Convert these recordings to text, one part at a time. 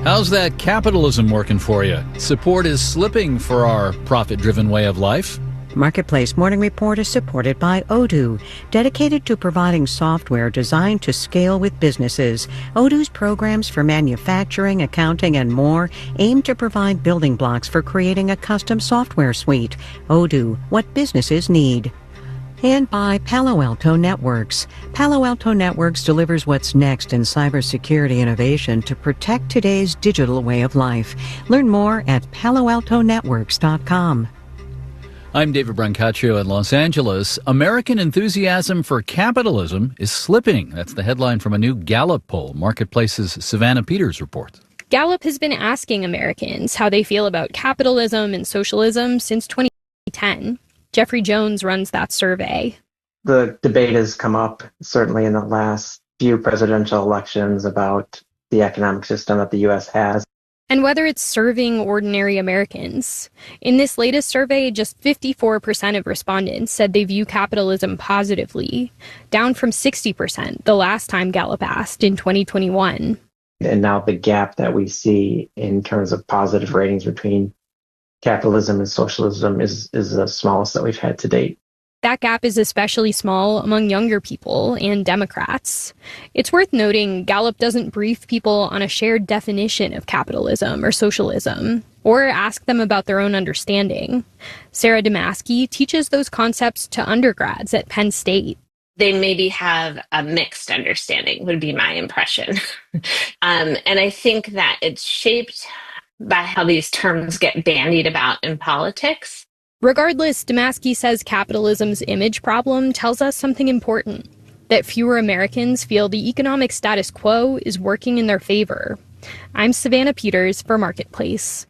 How's that capitalism working for you? Support is slipping for our profit-driven way of life. Marketplace Morning Report is supported by Odoo, dedicated to providing software designed to scale with businesses. Odoo's programs for manufacturing, accounting, and more aim to provide building blocks for creating a custom software suite. Odoo, what businesses need. And by Palo Alto Networks. Palo Alto Networks delivers what's next in cybersecurity innovation to protect today's digital way of life. Learn more at paloaltonetworks.com. I'm David Brancaccio in Los Angeles. American enthusiasm for capitalism is slipping. That's the headline from a new Gallup poll. Marketplace's Savannah Peters reports. Gallup has been asking Americans how they feel about capitalism and socialism since 2010. Jeffrey Jones runs that survey. The debate has come up, certainly in the last few presidential elections, about the economic system that the U.S. has. And whether it's serving ordinary Americans. In this latest survey, just 54% of respondents said they view capitalism positively, down from 60% the last time Gallup asked in 2021. And now the gap that we see in terms of positive ratings between capitalism and socialism is the smallest that we've had to date. That gap is especially small among younger people and Democrats. It's worth noting Gallup doesn't brief people on a shared definition of capitalism or socialism, or ask them about their own understanding. Sarah Damaski teaches those concepts to undergrads at Penn State. They maybe have a mixed understanding, would be my impression. And I think that it's shaped by how these terms get bandied about in politics. Regardless, Damaski says capitalism's image problem tells us something important, that fewer Americans feel the economic status quo is working in their favor. I'm Savannah Peters for Marketplace.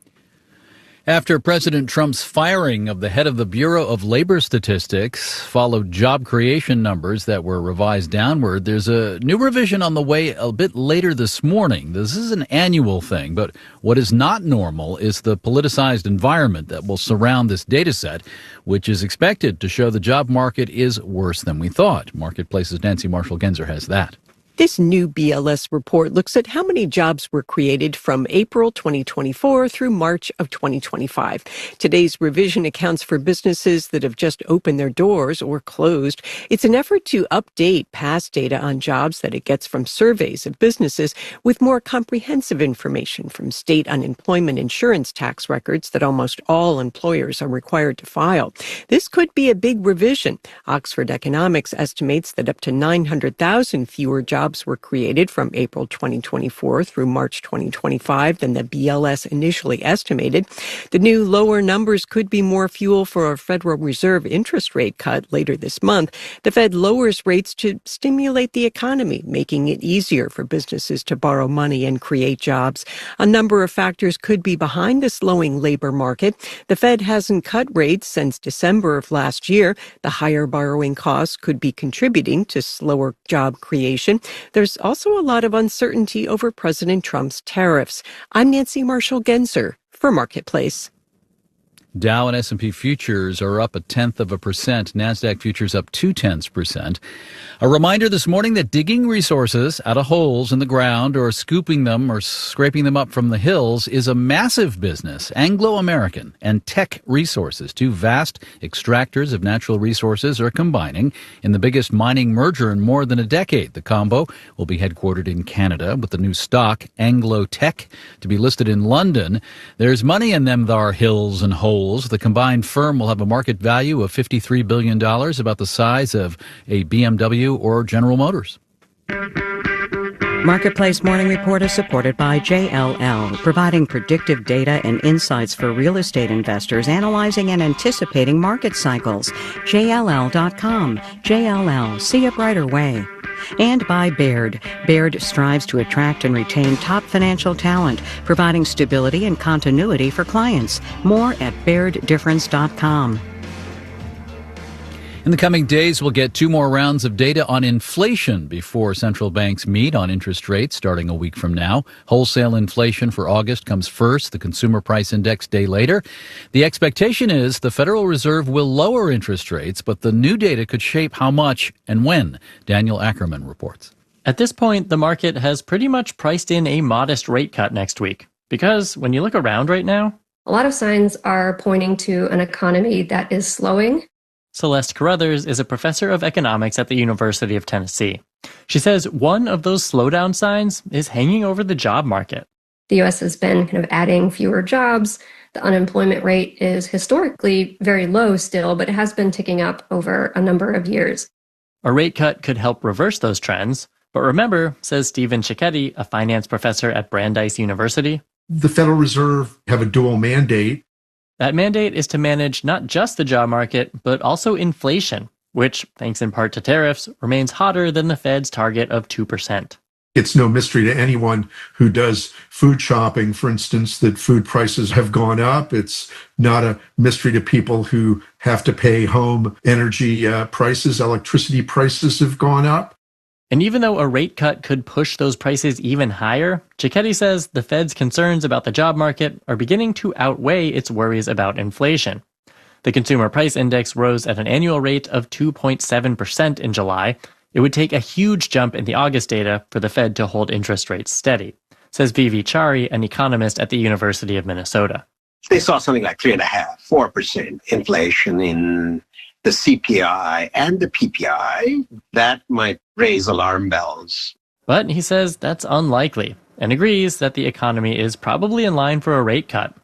After President Trump's firing of the head of the Bureau of Labor Statistics followed job creation numbers that were revised downward, there's a new revision on the way a bit later this morning. This is an annual thing, but what is not normal is the politicized environment that will surround this data set, which is expected to show the job market is worse than we thought. Marketplace's Nancy Marshall-Genzer has that. This new BLS report looks at how many jobs were created from April 2024 through March of 2025. Today's revision accounts for businesses that have just opened their doors or closed. It's an effort to update past data on jobs that it gets from surveys of businesses with more comprehensive information from state unemployment insurance tax records that almost all employers are required to file. This could be a big revision. Oxford Economics estimates that up to 900,000 fewer jobs were created from April 2024 through March 2025 than the BLS initially estimated. The new lower numbers could be more fuel for a Federal Reserve interest rate cut later this month. The Fed lowers rates to stimulate the economy, making it easier for businesses to borrow money and create jobs. A number of factors could be behind the slowing labor market. The Fed hasn't cut rates since December of last year. The higher borrowing costs could be contributing to slower job creation. There's also a lot of uncertainty over President Trump's tariffs. I'm Nancy Marshall-Genzer for Marketplace. Dow and S&P futures are up 0.1%. NASDAQ futures up 0.2%. A reminder this morning that digging resources out of holes in the ground or scooping them or scraping them up from the hills is a massive business. Anglo American and Teck Resources, two vast extractors of natural resources, are combining in the biggest mining merger in more than a decade. The combo will be headquartered in Canada with the new stock, Anglo Teck, to be listed in London. There's money in them thar hills and holes. The combined firm will have a market value of $53 billion, about the size of a BMW or General Motors. Marketplace Morning Report is supported by JLL, providing predictive data and insights for real estate investors, analyzing and anticipating market cycles. JLL.com. JLL, see a brighter way. And by Baird. Baird strives to attract and retain top financial talent, providing stability and continuity for clients. More at BairdDifference.com. In the coming days, we'll get two more rounds of data on inflation before central banks meet on interest rates starting a week from now. Wholesale inflation for August comes first, the Consumer Price Index day later. The expectation is the Federal Reserve will lower interest rates, but the new data could shape how much and when. Daniel Ackerman reports. At this point, the market has pretty much priced in a modest rate cut next week. Because when you look around right now, a lot of signs are pointing to an economy that is slowing. Celeste Carruthers is a professor of economics at the University of Tennessee. She says one of those slowdown signs is hanging over the job market. The U.S. has been kind of adding fewer jobs. The unemployment rate is historically very low still, but it has been ticking up over a number of years. A rate cut could help reverse those trends. But remember, says Stephen Cicchetti, a finance professor at Brandeis University, the Federal Reserve have a dual mandate. That mandate is to manage not just the job market, but also inflation, which, thanks in part to tariffs, remains hotter than the Fed's target of 2%. It's no mystery to anyone who does food shopping, for instance, that food prices have gone up. It's not a mystery to people who have to pay home energy prices. Electricity prices have gone up. And even though a rate cut could push those prices even higher, Cicchetti says the Fed's concerns about the job market are beginning to outweigh its worries about inflation. The Consumer Price Index rose at an annual rate of 2.7% in July. It would take a huge jump in the August data for the Fed to hold interest rates steady, says V.V. Chari, an economist at the University of Minnesota. They saw something like 3.5%, 4% inflation in the CPI and the PPI. That might raise alarm bells. But he says that's unlikely and agrees that the economy is probably in line for a rate cut.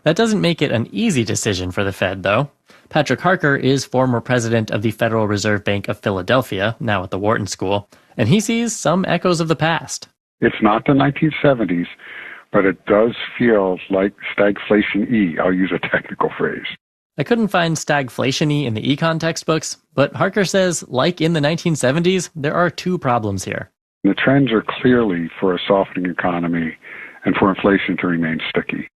That doesn't make it an easy decision for the Fed, though. Patrick Harker is former president of the Federal Reserve Bank of Philadelphia, now at the Wharton School, and he sees some echoes of the past. It's not the 1970s, but it does feel like stagflation-y. I'll use a technical phrase. I couldn't find stagflation-y in the econ textbooks, but Harker says, like in the 1970s, there are two problems here. The trends are clearly for a softening economy and for inflation to remain sticky.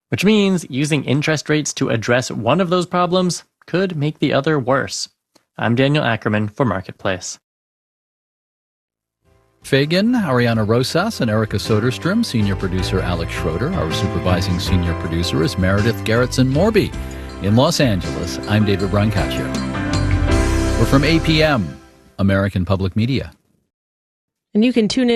Which means using interest rates to address one of those problems could make the other worse. I'm Daniel Ackerman for Marketplace. Fagan, Ariana Rosas, and Erica Soderstrom, senior producer Alex Schroeder. Our supervising senior producer is Meredith Gerritsen-Morby. In Los Angeles, I'm David Brancaccio. We're from APM, American Public Media. And you can tune in